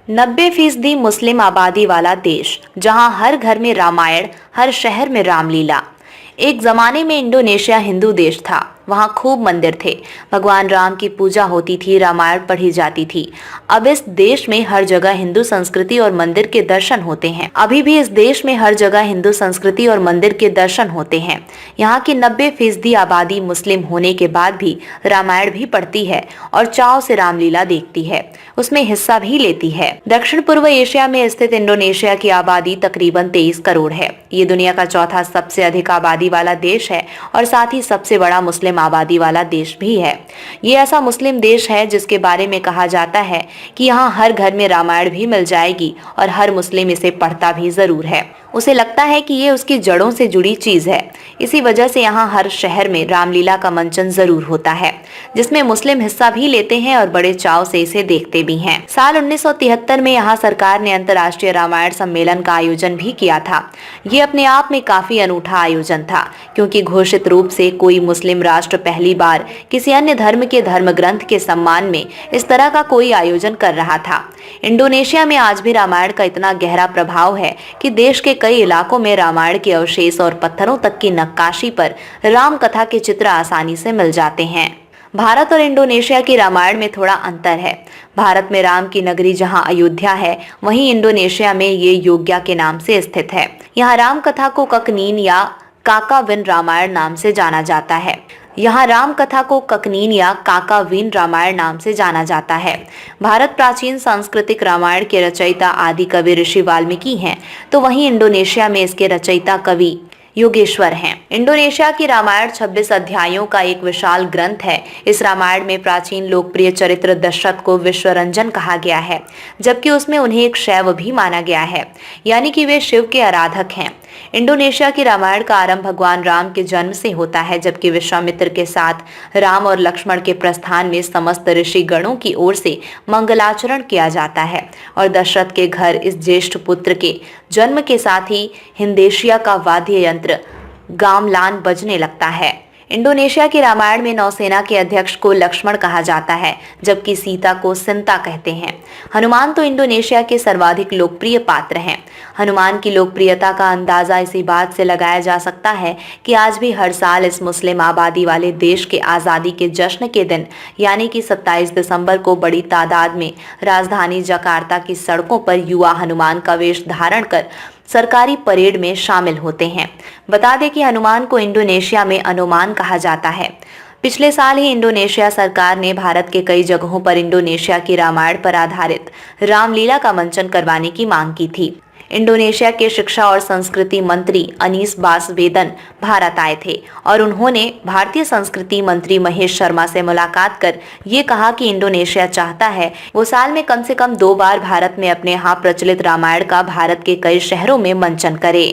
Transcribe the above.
90% मुस्लिम आबादी वाला देश, जहां हर घर में रामायण, हर शहर में रामलीला। एक जमाने में इंडोनेशिया हिंदू देश था। वहां खूब मंदिर थे, भगवान राम की पूजा होती थी, रामायण पढ़ी जाती थी। अब इस देश में हर जगह हिंदू संस्कृति और मंदिर के दर्शन होते हैं। अभी भी इस देश में हर जगह हिंदू संस्कृति और मंदिर के दर्शन होते हैं। यहाँ की 90% आबादी मुस्लिम होने के बाद भी रामायण भी पढ़ती है और चाव से रामलीला देखती है, उसमें हिस्सा भी लेती है। दक्षिण पूर्व एशिया में स्थित इंडोनेशिया की आबादी तकरीबन 23 करोड़ है। ये दुनिया का चौथा सबसे अधिक आबादी वाला देश है और साथ ही सबसे बड़ा मुस्लिम आबादी वाला देश भी है। ये ऐसा मुस्लिम देश है जिसके बारे में कहा जाता है कि यहाँ हर घर में रामायण भी मिल जाएगी और हर मुस्लिम इसे पढ़ता भी जरूर है। उसे लगता है कि ये उसकी जड़ों से जुड़ी चीज है। इसी वजह से यहाँ हर शहर में रामलीला का मंचन जरूर होता है, जिसमें मुस्लिम हिस्सा भी लेते हैं और बड़े चाव से इसे देखते भी हैं। साल 1973 में यहाँ सरकार ने अंतर्राष्ट्रीय रामायण सम्मेलन का आयोजन भी किया था। ये अपने आप में काफी अनूठा आयोजन था, क्योंकि घोषित रूप से कोई मुस्लिम राष्ट्र पहली बार किसी अन्य धर्म के धर्म ग्रंथ के सम्मान में इस तरह का कोई आयोजन कर रहा था। इंडोनेशिया में आज भी रामायण का इतना गहरा प्रभाव है कि देश के कई इलाकों में रामायण के अवशेष और पत्थरों तक की नक्काशी पर राम कथा के चित्र आसानी से मिल जाते हैं। भारत और इंडोनेशिया की रामायण में थोड़ा अंतर है। भारत में राम की नगरी जहां अयोध्या है, वहीं इंडोनेशिया में ये योग्या के नाम से स्थित है। यहाँ राम कथा को ककनीन या काकाविन रामायण नाम से जाना जाता है। यहाँ राम कथा को ककनीन या काकावीन रामायण नाम से जाना जाता है। भारत प्राचीन सांस्कृतिक रामायण के रचयिता आदि कवि ऋषि वाल्मीकि हैं, तो वहीं इंडोनेशिया में इसके रचयिता कवि योगेश्वर हैं। इंडोनेशिया की रामायण 26 अध्यायों का एक विशाल ग्रंथ है। इस रामायण में प्राचीन लोकप्रिय चरित्र दशरथ को विश्वरंजन कहा गया है, जबकि उसमें उन्हें एक शैव भी माना गया है, यानी कि वे शिव के आराधक हैं। इंडोनेशिया की रामायण का आरंभ भगवान राम के जन्म से होता है, जबकि विश्वामित्र के साथ राम और लक्ष्मण के प्रस्थान में समस्त ऋषि गणों की ओर से मंगलाचरण किया जाता है और दशरथ के घर इस ज्येष्ठ पुत्र के जन्म के साथ ही हिंदेशिया का वाद्य यंत्र गामलान बजने लगता है। इंडोनेशिया की रामायण में नौसेना के अध्यक्ष को लक्ष्मण कहा जाता है, जबकि सीता को सिंता कहते हैं। हनुमान तो इंडोनेशिया के सर्वाधिक लोकप्रिय पात्र हैं। हनुमान की लोकप्रियता का अंदाजा इसी बात से लगाया जा सकता है कि आज भी हर साल इस मुस्लिम आबादी वाले देश के आज़ादी के जश्न के दिन, यानी कि 27 दिसंबर को बड़ी तादाद में राजधानी जकार्ता की सड़कों पर युवा हनुमान का वेश धारण कर सरकारी परेड में शामिल होते हैं। बता दें कि हनुमान को इंडोनेशिया में अनुमान कहा जाता है। पिछले साल ही इंडोनेशिया सरकार ने भारत के कई जगहों पर इंडोनेशिया की रामायण पर आधारित रामलीला का मंचन करवाने की मांग की थी। इंडोनेशिया के शिक्षा और संस्कृति मंत्री अनीस बासवेदन भारत आए थे और उन्होंने भारतीय संस्कृति मंत्री महेश शर्मा से मुलाकात कर ये कहा कि इंडोनेशिया चाहता है वो साल में कम से कम 2 बार भारत में अपने यहाँ प्रचलित रामायण का भारत के कई शहरों में मंचन करे।